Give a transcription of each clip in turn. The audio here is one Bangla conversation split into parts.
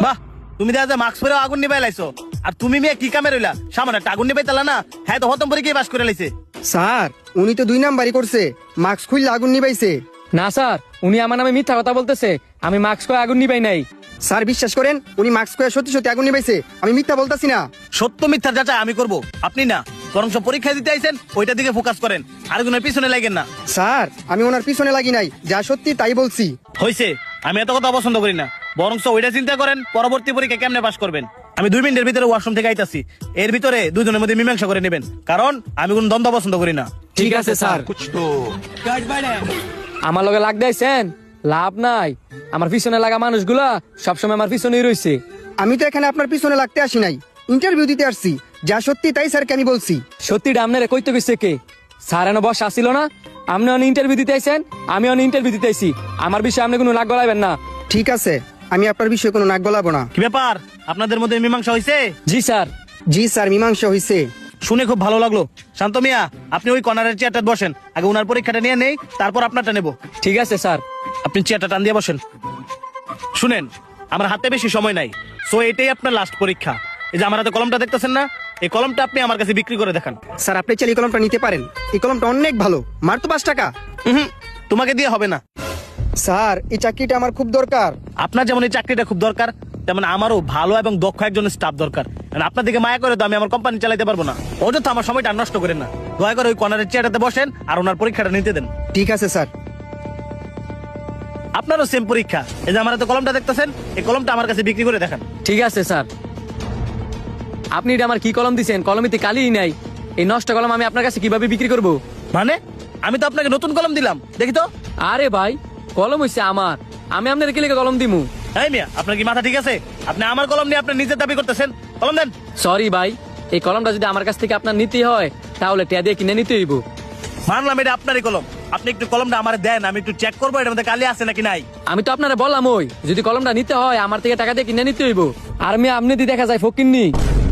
বাহ, তুমি দেখা যায় মাস্ক পরে আগুন নিবাই লাইছো। আর তুমি মেয়ে কি কামে রইলা? সামান্য একটা আগুন নিবাই তালা না? হ্যাঁ, তো হতম পরীক্ষায় পাস করে লাইছে। স্যার উনি তো 2 নাম্বারই করছে, মাস্ক খুললে আগুন নিবাইছে। না স্যার, উনি আমার নামে মিথ্যা কথা বলতেছে। আমি মাস্ক করে আগুন নিবাই নাই। স্যার বিশ্বাস করেন, উনি মাস্ক খুলে সত্যি সত্যি আগুন নিবাইছে, আমি মিথ্যা বলতাছি না। সত্য মিথ্যার যাচাই আমি করব, আপনি না। বরং সব পরীক্ষা দিতে আইছেন, ওইটার দিকে ফোকাস করেন, আরেকজনের পিছনে লাগেন না। স্যার আমি ওনার পিছনে লাগি নাই, যা সত্যি তাই বলছি। হইছে, আমি এত কথা পছন্দ করি না। বরং ওইটা চিন্তা করেন পরবর্তী পরীক্ষা কেমনে পাস করবেন। আমি 2 মিনিটের ভিতরে ওয়াশরুম থেকে আইতাছি, এর ভিতরে দুজনের মধ্যে মীমাংসা করে নেবেন, কারণ আমি কোন দ্বন্দ্ব পছন্দ করি না। ঠিক আছে স্যার। আমার লগে লাগ দিয়েছেন, লাভ নাই। আমার পিছনে লাগা মানুষগুলা সবসময় আমার পিছনেই রয়েছে। আমি তো এখানে আপনার পিছনে লাগতে আসি নাই, ইন্টারভিউ দিতে আসছি, যা সত্যি তাই স্যারকে আমি বলছি। সত্যিটা আপনারে কইতে কইছে কে? স্যার এনে বস আসিল না? আপনি অনেক ইন্টারভিউ দিতে আইছেন, আমি অনেক ইন্টারভিউ দিতে আইছি। আমার বিষয়ে আপনি কোনো নাক গলাইবেন না। ঠিক আছে, আমি আপনার বিষয়ে কোনো নাক গলাবো না। কি ব্যাপার, আপনাদের মধ্যে মীমাংসা হইছে? জি স্যার। জি স্যার, মীমাংসা হয়েছে। শুনে খুব ভালো লাগলো। শান্ত মিয়া, আপনি ওই কর্নারের চেয়ারটা বসেন, আগে ওনার পরীক্ষাটা নিয়ে নেই, তারপর আপনারটা নেব। ঠিক আছে স্যার। আপনি চেয়ারটা টান দিয়ে বসেন। শুনেন, আমার হাতে বেশি সময় নাই, সো এটাই আপনার লাস্ট পরীক্ষা। এই যে আমার হাতে কলমটা দেখতেছেন না, এই কলমটা আপনি আমার কাছে বিক্রি করে দেখান। স্যার আপনি চাইলে এই কলমটা নিতে পারেন, এই কলমটা অনেক ভালো, মার তো 5 টাকা। তোমাকে দিয়ে হবে না। স্যার এই চাকরিটা আমার খুব দরকার। আপনার যেমন এই চাকরিটা খুব দরকার, তেমন আমারও ভালো এবং দক্ষ একজন স্টাফ দরকার। কারণ আপনার দিকে মায়া করে তো আমি আমার কোম্পানি চালাতে পারবো না। অযথা আমার সময়টা আর নষ্ট করেন না। দয়া করে ওই কর্নারের চেয়ারটাতে বসেন আর ওনার পরীক্ষাটা নিতে দেন। ঠিক আছে স্যার। আপনারও সেম পরীক্ষা। এই যে আমার হাতে কলমটা দেখতেছেন, এই কলমটা আমার কাছে বিক্রি করে দেখান। ঠিক আছে স্যার। আপনি এটা আমার কি কলম দিছেন? কলমিতে কালিই নাই। এই নষ্ট কলম আমি আপনার কাছে কিভাবে বিক্রি করব? মানে আমি তো আপনাকে নতুন কলম দিলাম, দেখি তো। আরে ভাই, কলম হইছে আমার, আমি আপনার কি লেগে কলম দিমু? এই মিয়া, আপনার কি মাথা ঠিক আছে? আপনি আমার কলম নিয়ে আপনি নিজের দাবি করতেছেন। কলম দেন। সরি ভাই, এই কলমটা যদি আমার কাছ থেকে আপনার নিতে হয় তাহলে টিয়া দিয়ে কিনে নিতে হইব। মানলাম এটা আপনারই কলম, আপনি একটু কলমটা আমার দেন, আমি একটু চেক করবো এটার মধ্যে কালি আছে নাকি নাই। আমি তো আপনারা বললাম ওই যদি কলমটা নিতে হয় আমার থেকে টাকা দিয়ে কিনে নিতে হইব। আর মেয়ে আপনি দি দেখা যায় ফকিন্নি,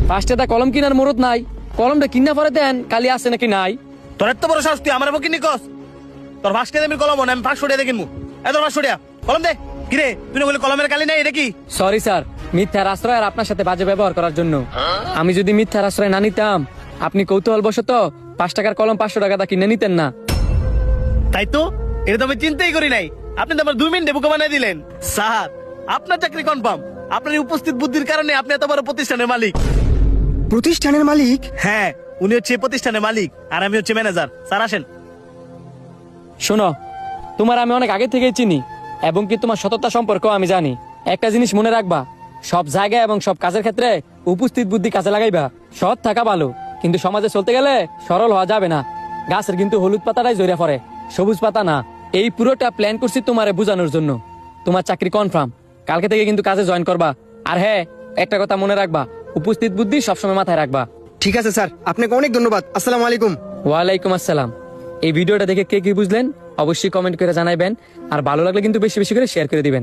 ফার্স্টে তা কলম কিনার মুরত নাই, কলমটা কিনা পরে দেন কালি আছে নাকি নাই। তোর এত বড় সাহস, তুই আমার বকি নিকস? তোর ভাসকে দেবেন কলম না, আমি 500 টাকা দিয়ে কিনবো। এত 500 টাকা কলম দে। কিরে, তুই না বলে কলমের কালি নাই, এটা কি? সরি স্যার, মিথ্যার আশ্রয় আর আপনার সাথে বাজে ব্যবহার করার জন্য। আমি যদি মিথ্যার আশ্রয় না নিতাম আপনি কৌতূহল বশত 5 টাকার কলম 500 টাকা দা কিনে নিতেন না। তাই তো, এটা তো আমি চিন্তাই করি নাই। আপনি তো আমার 2 মিনিটে বুকে বানাই দিলেন। স্যার, আপনার চাকরি কনফার্ম। আপনার এই উপস্থিত বুদ্ধির কারণে আপনি এত বড় প্রতিষ্ঠানের মালিক। প্রতিষ্ঠানের মালিক? হ্যাঁ, উনি হচ্ছে এই প্রতিষ্ঠানের মালিক আর আমি হচ্ছে ম্যানেজার। স্যার আসেন। শোনো, তোমার আমি অনেক আগে থেকেই চিনি এবং কি তোমার সততা সম্পর্ক আমি জানি। একটা জিনিস মনে রাখবা, সব জায়গায় এবং সব কাজের ক্ষেত্রে উপস্থিত বুদ্ধি কাজে লাগাইবা। সৎ থাকা ভালো, কিন্তু সমাজে চলতে গেলে সরল হওয়া যাবে না। গাছের কিন্তু হলুদ পাতাটাই জড়িয়ে পড়ে, সবুজ পাতা না। এই পুরোটা প্ল্যান করছি তোমারে বোঝানোর জন্য। তোমার চাকরি কনফার্ম, কালকে থেকে কিন্তু কাজে জয়েন করবা। আর হ্যাঁ, একটা কথা মনে রাখবা, উপস্থিত বুদ্ধি সবসময় মাথায় রাখবা। ঠিক আছে স্যার, আপনাকে অনেক ধন্যবাদ। আসসালামু আলাইকুম। ওয়ালাইকুম আসসালাম। এই ভিডিওটা দেখে কে কি বুঝলেন অবশ্যই কমেন্ট করে জানাবেন, আর ভালো লাগলে কিন্তু বেশি বেশি করে শেয়ার করে দিবেন।